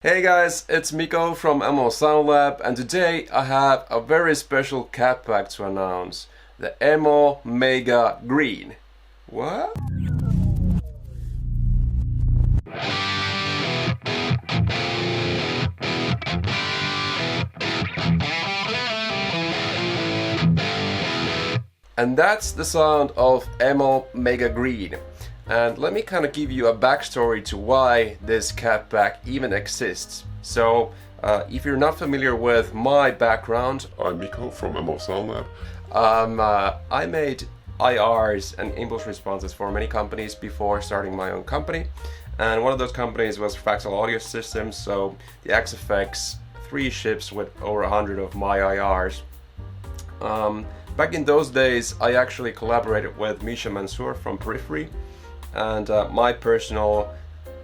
Hey guys, it's Mikko from MO Sound Lab, and today I have a very special cat pack to announce. The MO Mega Green. What? And that's the sound of MO Mega Green. And let me kind of give you a backstory to why this cat pack even exists. So, if you're not familiar with my background, I'm Mikko from MO Sound Lab. I made IRs and impulse responses for many companies before starting my own company. And one of those companies was Fractal Audio Systems, so the Axe-Fx III ships with over 100 of my IRs. Back in those days, I actually collaborated with Misha Mansour from Periphery, and my personal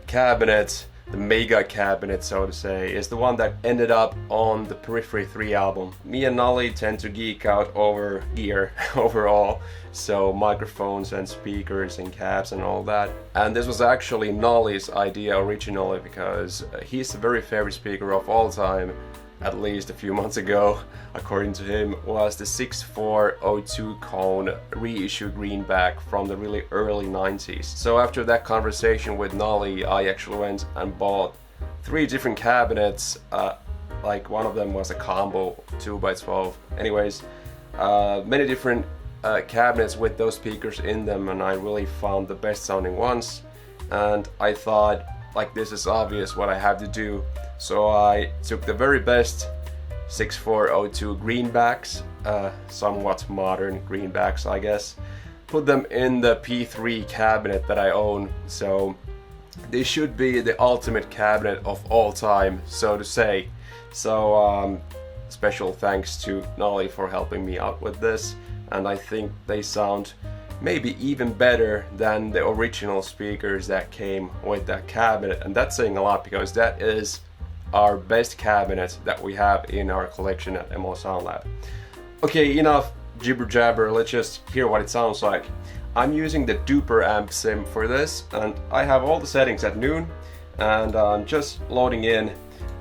cabinet, the Mega cabinet so to say, is the one that ended up on the Periphery 3 album. Me and Nolly tend to geek out over gear overall, so microphones and speakers and cabs and all that. And this was actually Nolly's idea originally, because his very favorite speaker of all time, at least a few months ago, according to him, was the 6402 cone reissue greenback from the really early 90s. So after that conversation with Nolly, I actually went and bought 3 different cabinets. Like one of them was a combo 2x12. Anyways, many different cabinets with those speakers in them, and I really found the best sounding ones. And I thought, like, this is obvious what I have to do. So I took the very best 6402 greenbacks, somewhat modern greenbacks I guess, put them in the P3 cabinet that I own. So this should be the ultimate cabinet of all time, so to say. So special thanks to Nolly for helping me out with this, and I think they sound maybe even better than the original speakers that came with that cabinet, and that's saying a lot because that is our best cabinet that we have in our collection at MO Sound Lab. Okay, enough jibber jabber, let's just hear what it sounds like. I'm using the Duper amp sim for this, and I have all the settings at noon, and I'm just loading in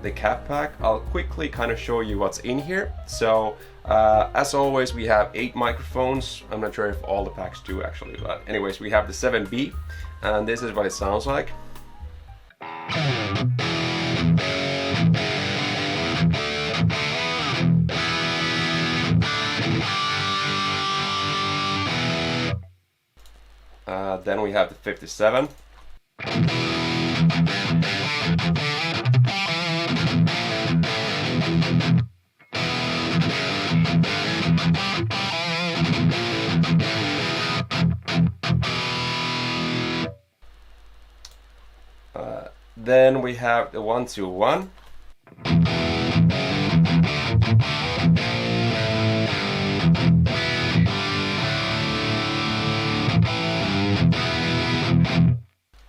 the cat pack. I'll quickly kind of show you what's in here. So as always, we have 8 microphones. I'm not sure if all the packs do actually, but anyways, we have the 7B, and this is what it sounds like. Then we have the 57. Then we have the 121.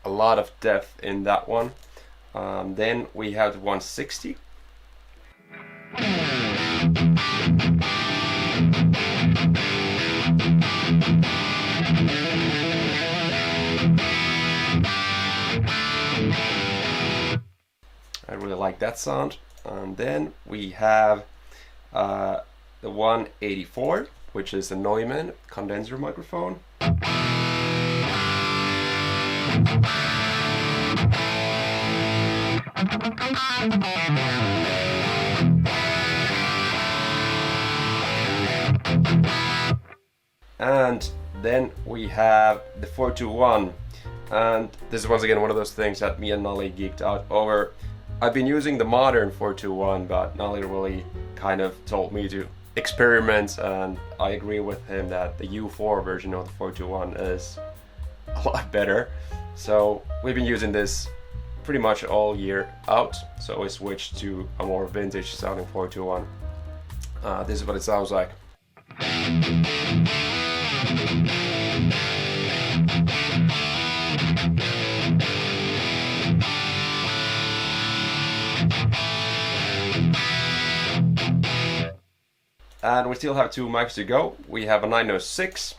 A lot of depth in that one. Then we have the 160. I really like that sound. And then we have the 184, which is a Neumann condenser microphone. And then we have the 421, and this is once again one of those things that me and Nolly geeked out over. I've been using the modern 421, but Nolly really kind of told me to experiment, and I agree with him that the U4 version of the 421 is a lot better. So we've been using this pretty much all year out, so we switched to a more vintage sounding 421. This is what it sounds like. And we still have 2 mics to go. We have a 906.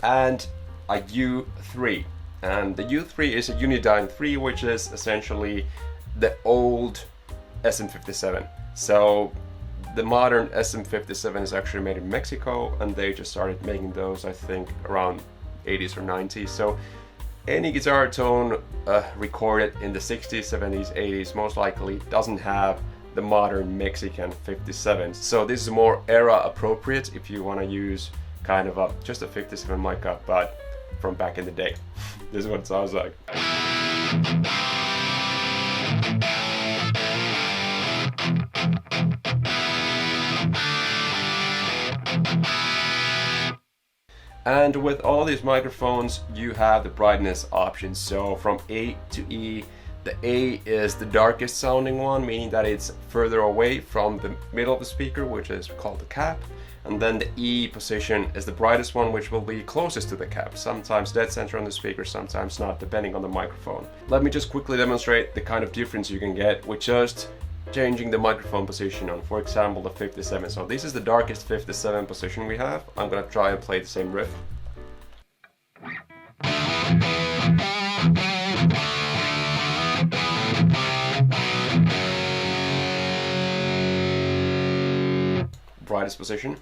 and a U3. And the U3 is a Unidyne III, which is essentially the old SM57. So the modern SM57 is actually made in Mexico, and they just started making those, I think, around 80s or 90s. So any guitar tone recorded in the 60s, 70s, 80s most likely doesn't have the modern Mexican 57. So this is more era appropriate if you want to use kind of just a 57 mic, but from back in the day. This is what it sounds like. And with all these microphones, you have the brightness options. So from A to E, the A is the darkest sounding one, meaning that it's further away from the middle of the speaker, which is called the cap. And then the E position is the brightest one, which will be closest to the cap. Sometimes dead center on the speaker, sometimes not, depending on the microphone. Let me just quickly demonstrate the kind of difference you can get with just changing the microphone position on, for example, the 57. So this is the darkest 57 position we have. I'm gonna try and play the same riff. Brightest position.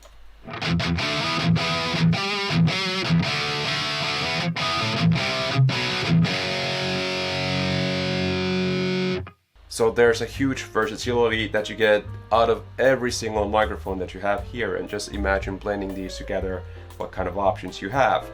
So there's a huge versatility that you get out of every single microphone that you have here, and just imagine blending these together, what kind of options you have.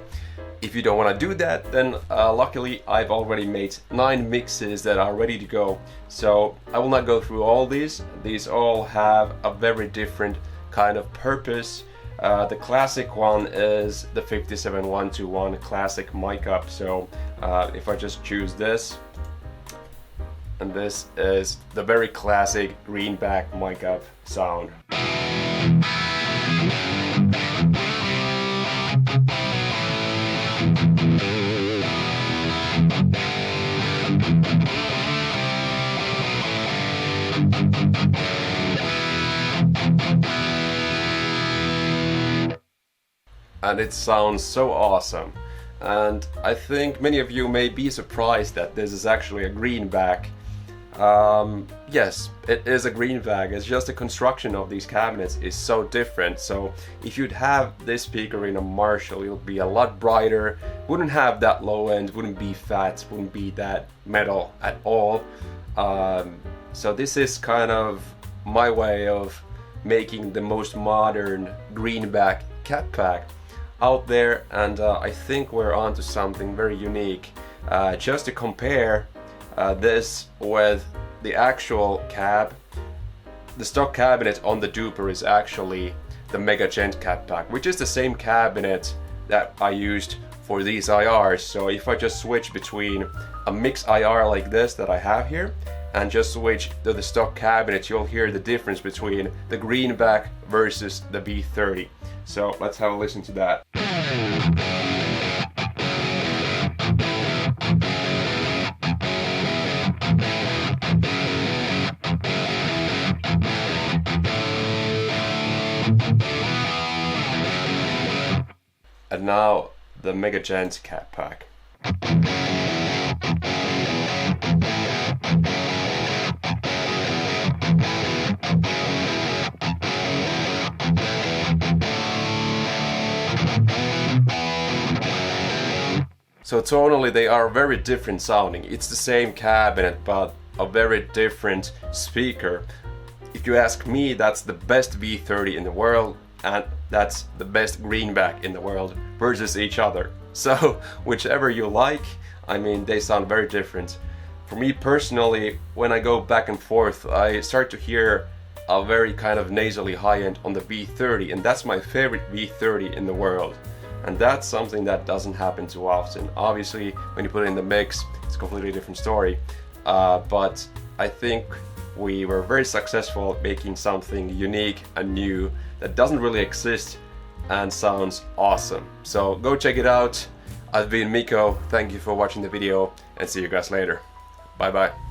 If you don't want to do that, then luckily I've already made 9 mixes that are ready to go. So I will not go through all these. These all have a very different kind of purpose. The classic one is the 57121 classic mic up. So if I just choose this, and this is the very classic greenback mic up sound. And it sounds so awesome. And I think many of you may be surprised that this is actually a greenback. Yes, it is a greenback. It's just the construction of these cabinets is so different. So if you'd have this speaker in a Marshall, it'll be a lot brighter, wouldn't have that low end, wouldn't be fat, wouldn't be that metal at all. So this is kind of my way of making the most modern greenback cat pack out there, and I think we're onto something very unique. Just to compare this with the actual cab, the stock cabinet on the duper is actually the Mega Gent cat pack, which is the same cabinet that I used for these IRs. So if I just switch between a mix IR like this that I have here and just switch to the stock cabinet, you'll hear the difference between the greenback versus the B30. So let's have a listen to that. And now the Mega Gent cat pack. So tonally they are very different sounding. It's the same cabinet but a very different speaker. If you ask me, that's the best V30 in the world, and that's the best greenback in the world versus each other. So whichever you like, I mean, they sound very different. For me personally, when I go back and forth, I start to hear a very kind of nasally high end on the V30, and that's my favorite V30 in the world. And that's something that doesn't happen too often. Obviously, when you put it in the mix, it's a completely different story. But I think we were very successful at making something unique and new that doesn't really exist and sounds awesome. So go check it out. I've been Mikko. Thank you for watching the video, and see you guys later. Bye bye.